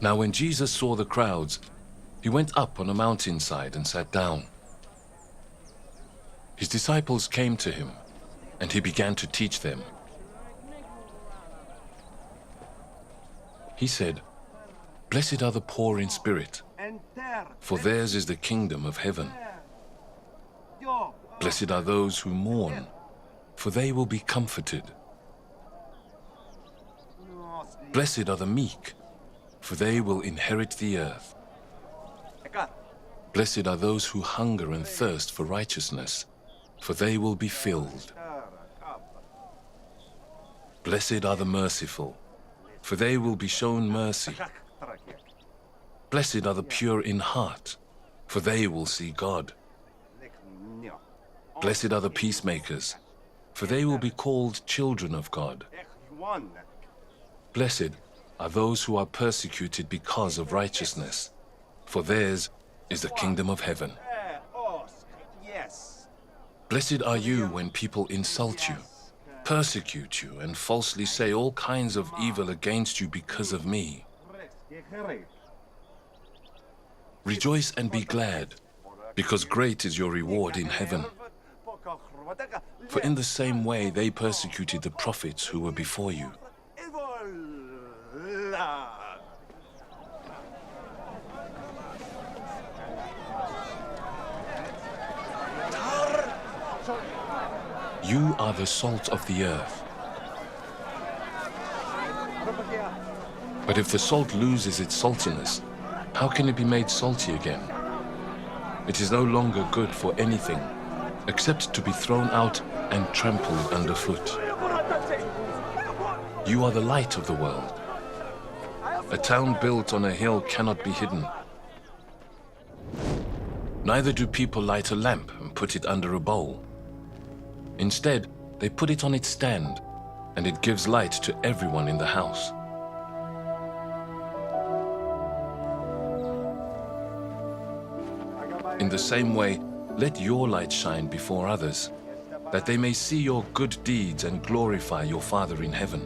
Now when Jesus saw the crowds, he went up on a mountainside and sat down. His disciples came to him, and he began to teach them. He said, "Blessed are the poor in spirit, for theirs is the kingdom of heaven. Blessed are those who mourn, for they will be comforted. Blessed are the meek, for they will inherit the earth. Blessed are those who hunger and thirst for righteousness, for they will be filled. Blessed are the merciful, for they will be shown mercy. Blessed are the pure in heart, for they will see God. Blessed are the peacemakers, for they will be called children of God. Blessed are those who are persecuted because of righteousness, for theirs is the kingdom of heaven. Blessed are you when people insult you, persecute you, and falsely say all kinds of evil against you because of me. Rejoice and be glad, because great is your reward in heaven. For in the same way they persecuted the prophets who were before you. You are the salt of the earth. But if the salt loses its saltiness, how can it be made salty again? It is no longer good for anything, except to be thrown out and trampled underfoot. You are the light of the world. A town built on a hill cannot be hidden. Neither do people light a lamp and put it under a bowl. Instead, they put it on its stand, and it gives light to everyone in the house. In the same way, let your light shine before others, that they may see your good deeds and glorify your Father in heaven.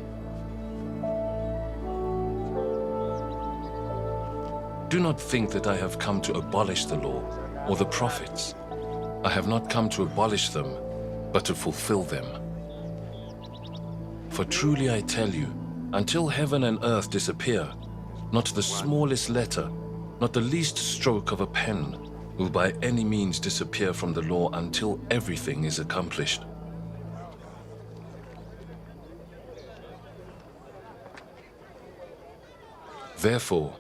Do not think that I have come to abolish the law or the prophets. I have not come to abolish them, but to fulfill them. For truly I tell you, until heaven and earth disappear, not the smallest letter, not the least stroke of a pen, will by any means disappear from the law until everything is accomplished. Therefore,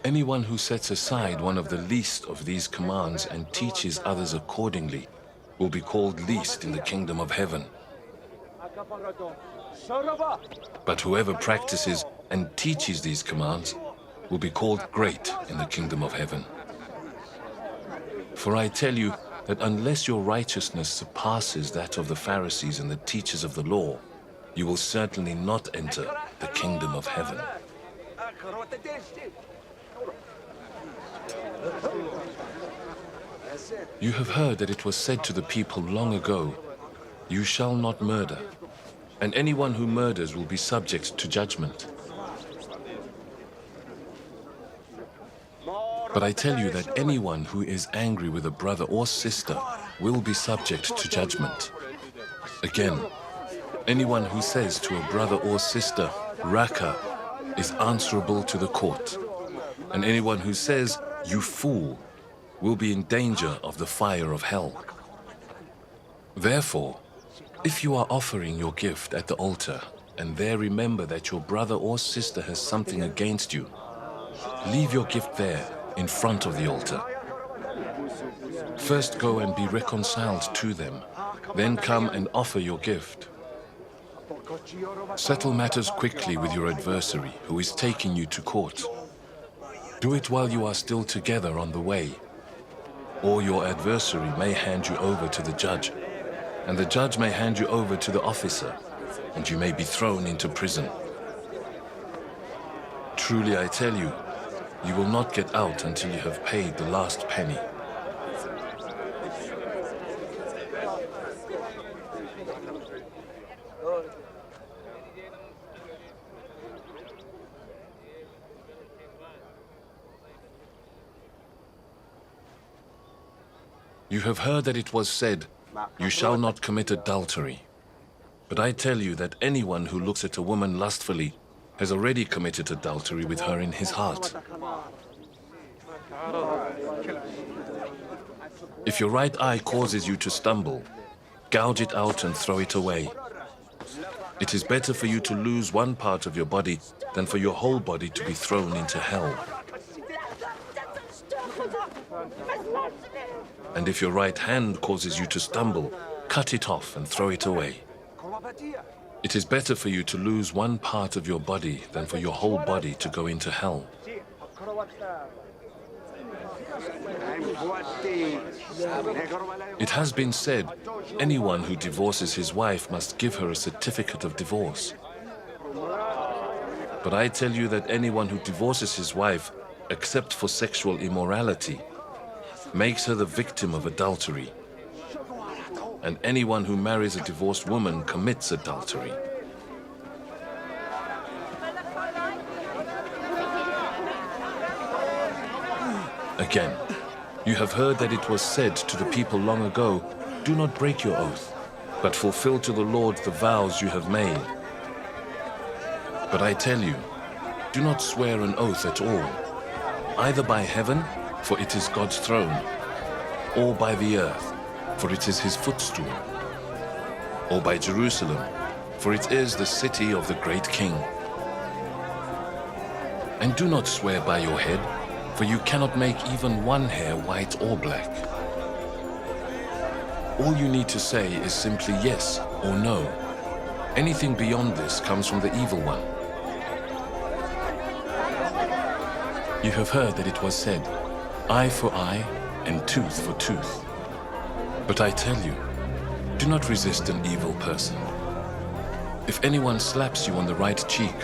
anyone who sets aside one of the least of these commands and teaches others accordingly will be called least in the kingdom of heaven. But whoever practices and teaches these commands will be called great in the kingdom of heaven. For I tell you that unless your righteousness surpasses that of the Pharisees and the teachers of the law, you will certainly not enter the kingdom of heaven. You have heard that it was said to the people long ago, "You shall not murder, and anyone who murders will be subject to judgment." But I tell you that anyone who is angry with a brother or sister will be subject to judgment. Again, anyone who says to a brother or sister, "Raka," is answerable to the court. And anyone who says, "You fool," will be in danger of the fire of hell. Therefore, if you are offering your gift at the altar, and there remember that your brother or sister has something against you, leave your gift there, in front of the altar. First go and be reconciled to them, then come and offer your gift. Settle matters quickly with your adversary who is taking you to court. Do it while you are still together on the way, or your adversary may hand you over to the judge, and the judge may hand you over to the officer, and you may be thrown into prison. Truly I tell you, you will not get out until you have paid the last penny. You have heard that it was said, "You shall not commit adultery." But I tell you that anyone who looks at a woman lustfully has already committed adultery with her in his heart. If your right eye causes you to stumble, gouge it out and throw it away. It is better for you to lose one part of your body than for your whole body to be thrown into hell. And if your right hand causes you to stumble, cut it off and throw it away. It is better for you to lose one part of your body than for your whole body to go into hell. It has been said, anyone who divorces his wife must give her a certificate of divorce. But I tell you that anyone who divorces his wife, except for sexual immorality, makes her the victim of adultery. And anyone who marries a divorced woman commits adultery. Again, you have heard that it was said to the people long ago, "Do not break your oath, but fulfill to the Lord the vows you have made." But I tell you, do not swear an oath at all, either by heaven, for it is God's throne, or by the earth, for it is his footstool, or by Jerusalem, for it is the city of the great king. And do not swear by your head, for you cannot make even one hair white or black. All you need to say is simply yes or no. Anything beyond this comes from the evil one. You have heard that it was said, "Eye for eye and tooth for tooth." But I tell you, do not resist an evil person. If anyone slaps you on the right cheek,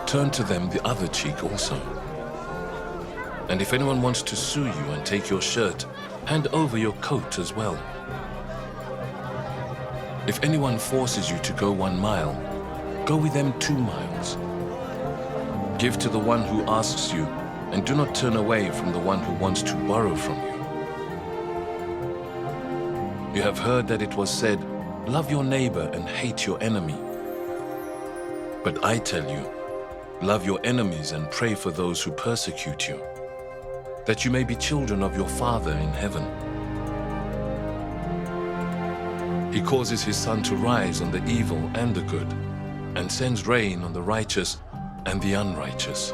turn to them the other cheek also. And if anyone wants to sue you and take your shirt, hand over your coat as well. If anyone forces you to go 1 mile, go with them 2 miles. Give to the one who asks you, and do not turn away from the one who wants to borrow from you. You have heard that it was said, "Love your neighbor and hate your enemy." But I tell you, love your enemies and pray for those who persecute you, that you may be children of your Father in heaven. He causes his sun to rise on the evil and the good, and sends rain on the righteous and the unrighteous.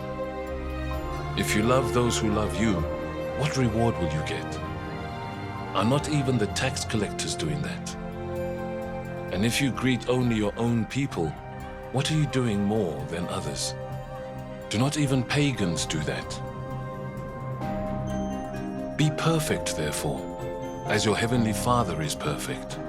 If you love those who love you, what reward will you get? Are not even the tax collectors doing that? And if you greet only your own people, what are you doing more than others? Do not even pagans do that? Be perfect, therefore, as your heavenly Father is perfect.